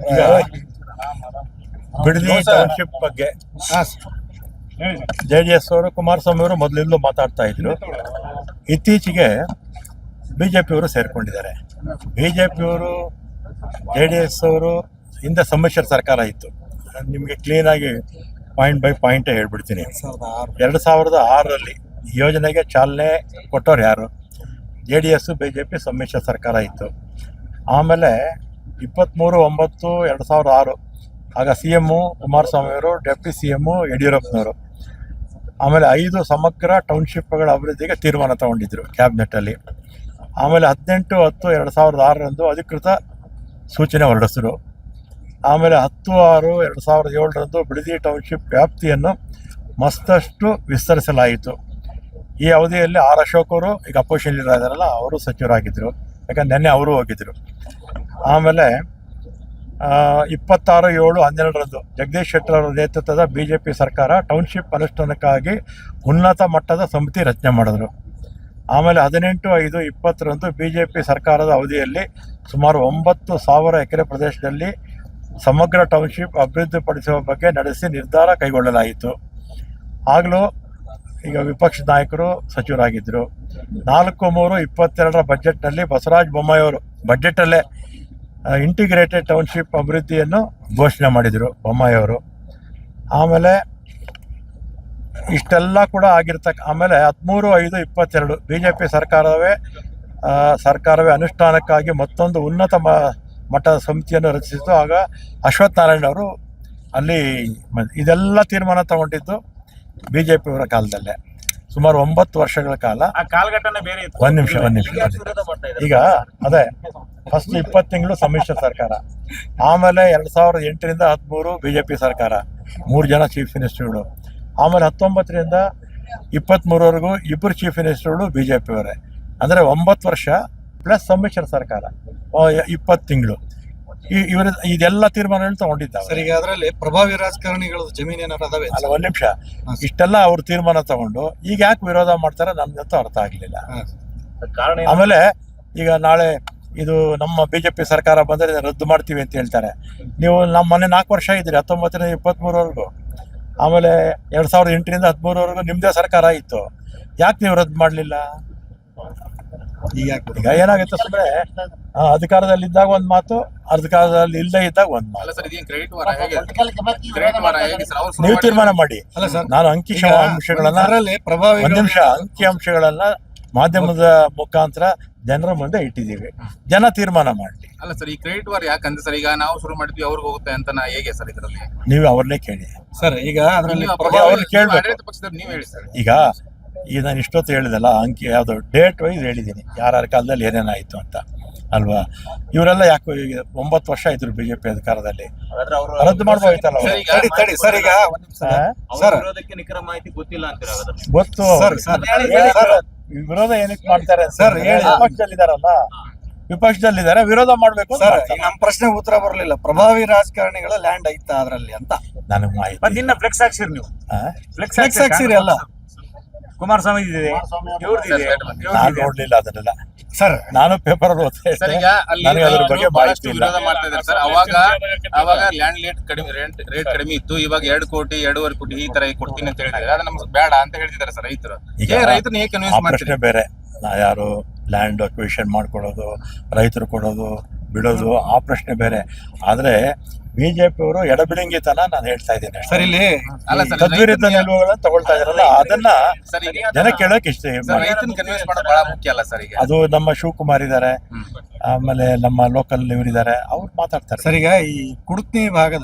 ಈಗ ಬಿಡದಿ ಟೌನ್ಶಿಪ್ ಬಗ್ಗೆ JDS ಅವರು ಕುಮಾರಸ್ವಾಮಿ ಅವರು ಮೊದಲಿಂದಲೂ ಮಾತಾಡ್ತಾ ಇದ್ರು. ಇತ್ತೀಚೆಗೆ ಬಿಜೆಪಿಯವರು ಸೇರ್ಕೊಂಡಿದ್ದಾರೆ. ಬಿಜೆಪಿಯವರು JDS ಅವರು ಹಿಂದೆ ಸಮ್ಮಿಶ್ರ ಸರ್ಕಾರ ಇತ್ತು. ನಿಮಗೆ ಕ್ಲೀನಾಗಿ ಪಾಯಿಂಟ್ ಬೈ ಪಾಯಿಂಟ್ ಹೇಳ್ಬಿಡ್ತೀನಿ. 2006ರಲ್ಲಿ ಯೋಜನೆಗೆ ಚಾಲನೆ ಕೊಟ್ಟವ್ರು ಯಾರು? JDS BJP ಸಮ್ಮಿಶ್ರ ಸರ್ಕಾರ ಇತ್ತು. ಆಮೇಲೆ 23/9/2006 ಆಗ CM ಕುಮಾರಸ್ವಾಮಿ ಅವರು, ಡೆಪ್ಟಿ CM ಯಡಿಯೂರಪ್ಪನವರು. ಆಮೇಲೆ 5 ಸಮಗ್ರ ಟೌನ್ಶಿಪ್ಗಳ ಅಭಿವೃದ್ಧಿಗೆ ತೀರ್ಮಾನ ತಗೊಂಡಿದ್ರು ಕ್ಯಾಬಿನೆಟ್ಟಲ್ಲಿ. ಆಮೇಲೆ 18/10/2006 ಅಧಿಕೃತ ಸೂಚನೆ ಹೊರಡಿಸಿದ್ರು. ಆಮೇಲೆ 10/6/2007 ಬಿಡದಿ ಟೌನ್ಶಿಪ್ ವ್ಯಾಪ್ತಿಯನ್ನು ಮತ್ತಷ್ಟು ವಿಸ್ತರಿಸಲಾಯಿತು. ಈ ಅವಧಿಯಲ್ಲಿ ಅಶೋಕ್ ಅವರು, ಈಗ ಅಪೋಸಿಷನ್ ಲೀಡರ್ ಇದ್ದಾರಲ್ಲ, ಅವರು ಸಚಿವರಾಗಿದ್ದರು. ಯಾಕಂದ್ರೆ ನೆನ್ನೆ ಅವರು ಹೋಗಿದ್ದರು. ಆಮೇಲೆ 26/7/2012 ಜಗದೀಶ್ ಶೆಟ್ಟರ್ ಅವರ ನೇತೃತ್ವದ BJP ಸರ್ಕಾರ ಟೌನ್ಶಿಪ್ ಅನುಷ್ಠಾನಕ್ಕಾಗಿ ಉನ್ನತ ಮಟ್ಟದ ಸಮಿತಿ ರಚನೆ ಮಾಡಿದ್ರು. ಆಮೇಲೆ 18/5/20 BJP ಸರ್ಕಾರದ ಅವಧಿಯಲ್ಲಿ ಸುಮಾರು 9,000 ಎಕರೆ ಪ್ರದೇಶದಲ್ಲಿ ಸಮಗ್ರ ಟೌನ್ಶಿಪ್ ಅಭಿವೃದ್ಧಿಪಡಿಸುವ ಬಗ್ಗೆ ನಡೆಸಿ ನಿರ್ಧಾರ ಕೈಗೊಳ್ಳಲಾಯಿತು. ಆಗಲೂ ಈಗ ವಿಪಕ್ಷ ನಾಯಕರು ಸಚಿವರಾಗಿದ್ದರು. 4/3/22 ಬಜೆಟ್ನಲ್ಲಿ ಬಸವರಾಜ ಬೊಮ್ಮಾಯಿ ಅವರು ಬಜೆಟಲ್ಲೇ ಇಂಟಿಗ್ರೇಟೆಡ್ ಟೌನ್ಶಿಪ್ ಅಭಿವೃದ್ಧಿಯನ್ನು ಘೋಷಣೆ ಮಾಡಿದರು ಬೊಮ್ಮಾಯಿ ಅವರು. ಆಮೇಲೆ ಇಷ್ಟೆಲ್ಲ ಕೂಡ ಆಮೇಲೆ 13/5/22 BJP ಸರ್ಕಾರವೇ ಅನುಷ್ಠಾನಕ್ಕಾಗಿ ಮತ್ತೊಂದು ಉನ್ನತ ಮಟ್ಟದ ಸಮಿತಿಯನ್ನು ರಚಿಸಿತು. ಆಗ ಅಶ್ವಥ್ ನಾರಾಯಣ ಅವರು ಅಲ್ಲಿ ಇದೆಲ್ಲ ತೀರ್ಮಾನ ತಗೊಂಡಿದ್ದು BJP ಅವರ ಕಾಲದಲ್ಲೇ ಸುಮಾರು 9 ವರ್ಷಗಳ ಕಾಲ. ಒಂದ್ ನಿಮಿಷ ಈಗ ಅದೇ ಫಸ್ಟ್ 20 ತಿಂಗಳು ಸಮ್ಮಿಶ್ರ ಸರ್ಕಾರ, ಆಮೇಲೆ 2008ರಿಂದ 13 BJP ಸರ್ಕಾರ, 3 ಜನ ಚೀಫ್ ಮಿನಿಸ್ಟರ್ಗಳು. ಆಮೇಲೆ 19ರಿಂದ 23ವರೆಗೂ 2 ಚೀಫ್ ಮಿನಿಸ್ಟರ್ಗಳು BJP ಅವರೇ. ಅಂದರೆ 9 ವರ್ಷ ಪ್ಲಸ್ ಸಮ್ಮಿಶ್ರ ಸರ್ಕಾರ 20 ತಿಂಗಳು. ಇವರು ಇದೆಲ್ಲ ತೀರ್ಮಾನಗಳು ತಗೊಂಡಿದ್ದಾರೆ. ಸರ್, ಈಗ ಅದರಲ್ಲಿ ಪ್ರಭಾವಿ ರಾಜಕಾರಣಿಗಳು ಜಮೀನು ಏನಾರು ಅದಾವೆ? ಅಲ್ಲ, ಒಂದ್ ನಿಮಿಷ. ಇಷ್ಟೆಲ್ಲ ಅವ್ರು ತೀರ್ಮಾನ ತಗೊಂಡು ಈಗ ಯಾಕೆ ವಿರೋಧ ಮಾಡ್ತಾರೆ ನನ್ಗಂತೂ ಅರ್ಥ ಆಗ್ಲಿಲ್ಲ. ಆಮೇಲೆ ಈಗ ನಾಳೆ ಇದು ನಮ್ಮ BJP ಸರ್ಕಾರ ಬಂದರೆ ರದ್ದು ಮಾಡ್ತೀವಿ ಅಂತ ಹೇಳ್ತಾರೆ. ನೀವು ನಮ್ಮ ಮನೆ 4 ವರ್ಷ ಇದ್ರಿ, 19ರಿಂದ 23ವರೆಗೂ. ಆಮೇಲೆ 2008ರಿಂದ 13ವರೆಗೂ ನಿಮ್ದೇ ಸರ್ಕಾರ ಇತ್ತು. ಯಾಕೆ ನೀವು ರದ್ದು ಮಾಡಲಿಲ್ಲ? ಈಗ ಏನಾಗುತ್ತೆ, ಸುಮ್ಮನೆ ಅಧಿಕಾರದಲ್ಲಿ ಇದ್ದಾಗ ಒಂದ್ ಮಾತು, ಅಧಿಕಾರದಲ್ಲಿ ಇಲ್ಲದೆ ಇದ್ದಾಗ ಒಂದ್ ಮಾತು. ನೀವು ತೀರ್ಮಾನ ಮಾಡಿ. ನಾನು ಅಂಕಿಅಂಶಗಳನ್ನ ಮಾಧ್ಯಮದ ಮುಖಾಂತರ ಜನರ ಮುಂದೆ ಇಟ್ಟಿದ್ದೀವಿ. ಜನ ತೀರ್ಮಾನ ಮಾಡಲಿ. ಅಲ್ಲ ಸರ್, ಈ ಕ್ರೆಡಿಟ್ ವಾರ್ ಯಾಕಂದ್ರೆ ಸರ್, ಈಗ ನಾವು ಶುರು ಮಾಡಿದ್ವಿ ಅವ್ರಿಗೆ ಹೋಗುತ್ತೆ ಅಂತ ಹೇಗೆ ಸರ್ ಇದರಲ್ಲಿ? ನೀವು ಅವ್ರನ್ನೇ ಕೇಳಿ ಸರ್. ಈಗ ಅದರಲ್ಲಿ ಅವ್ರನ್ನ ಕೇಳ್ಬೇಕು. ಪಕ್ಷದವ್ರು ನೀವು ಹೇಳಿ ಸರ್. ಈಗ ನಾನು ಇಷ್ಟೊತ್ತು ಹೇಳಿದಲ್ಲ, ಅಂಕಿ ಯಾವ್ದು ಡೇಟ್ ವೈಸ್ ಹೇಳಿದ್ದೀನಿ, ಯಾರ್ಯಾರ ಕಾಲದಲ್ಲಿ ಏನೇನಾಯ್ತು ಅಂತ ಅಲ್ವಾ. ಇವರೆಲ್ಲ ಯಾಕೆ 9 ವರ್ಷ ಇದ್ರು BJP ಅಧಿಕಾರದಲ್ಲಿ, ರದ್ದು ಮಾಡ್ಬೋಯ್ತಲ್ಲ. ಸರ್, ಈಗ ನಿಖರ ಮಾಹಿತಿ ಗೊತ್ತಿಲ್ಲ ಅಂತೀರಾ? ಗೊತ್ತು. ವಿರೋಧ ಏನಕ್ಕೆ ಮಾಡ್ತಾರೆ ಸರ್? ವಿಪಕ್ಷದಲ್ಲಿದ್ದಾರೆ, ವಿರೋಧ ಮಾಡ್ಬೇಕು ಸರ್. ನಮ್ಮ ಪ್ರಶ್ನೆ ಉತ್ತರ ಬರಲಿಲ್ಲ. ಪ್ರಭಾವಿ ರಾಜಕಾರಣಿಗಳ ಲ್ಯಾಂಡ್ ಐತಾ ಅದರಲ್ಲಿ ಅಂತ ನನಗೆ ಮಾಹಿತಿ. ನಿನ್ನ ಫ್ಲೆಕ್ಸ್ ಹಾಕ್ಸಿರಿ ನೀವು, ಫ್ಲೆಕ್ಸ್ ಹಾಕ್ಸಿರಿ ಅಲ್ಲ? ಕುಮಾರಸ್ವಾಮಿ ಇದೆ, ನಾನು ನೋಡ್ಲಿಲ್ಲ ಅದನ್ನೆಲ್ಲ ಸರ್. ನಾನು ಪೇಪರ್ ಓದ್ತಾ ಸರ್. ಈಗ ಅಲ್ಲಿ ಬಹಳಷ್ಟು ವಿರೋಧ ಮಾಡ್ತಾ ಇದ್ದಾರೆ ಸರ್. ಅವಾಗ ಲ್ಯಾಂಡ್ ರೇಟ್ ಕಡಿಮೆ ಇತ್ತು. ಇವಾಗ 2 ಕೋಟಿ 2.5 ಕೋಟಿ ಈ ತರ ಕೊಡ್ತೀನಿ ಅಂತ ಹೇಳಿದ್ರೆ ಅದು ನಮ್ಗೆ ಬೇಡ ಅಂತ ಹೇಳ್ತಿದ್ದಾರೆ ಸರ್ ರೈತರು. ರೈತರನ್ನ ಹೇಗೆ ಕನ್ವಿನ್ಸ್ ಮಾಡ್ತಾರೆ? ಬೇರೆ ಯಾರು ಲ್ಯಾಂಡ್ ಅಕ್ವಿಷನ್ ಮಾಡ್ಕೊಡೋದು, ರೈತರು ಕೊಡೋದು ಬಿಡೋದು, ಆ ಪ್ರಶ್ನೆ ಬೇರೆ. ಆದ್ರೆ BJP ಅವರು ಎಡಬಿಡಂಗಿತನ ನಾನು ಹೇಳ್ತಾ ಇದ್ದೀನಿ ಸರ್. ಇಲ್ಲಿ ತದ್ವಿರುದ್ಧ ನಿಲುವುಗಳನ್ನ ತಗೊಳ್ತಾ ಇದಾರಲ್ಲ, ಅದನ್ನ ಜನ ಕೇಳೋಕೆ ಇಷ್ಟ. ರೈತನ ಕನ್ವಿನ್ಸ್ ಮಾಡೋದು ಬಹಳ ಮುಖ್ಯ ಅಲ್ಲ ಸರ್. ಈಗ ಅದು ನಮ್ಮ ಶಿವಕುಮಾರ್ ಇದ್ದಾರೆ, ಆಮೇಲೆ ನಮ್ಮ ಲೋಕಲ್ ಇವರಿದ್ದಾರೆ, ಅವ್ರು ಮಾತಾಡ್ತಾರೆ ಸರ್. ಈಗ ಈ ಕುಡ್ತಿ ಭಾಗದ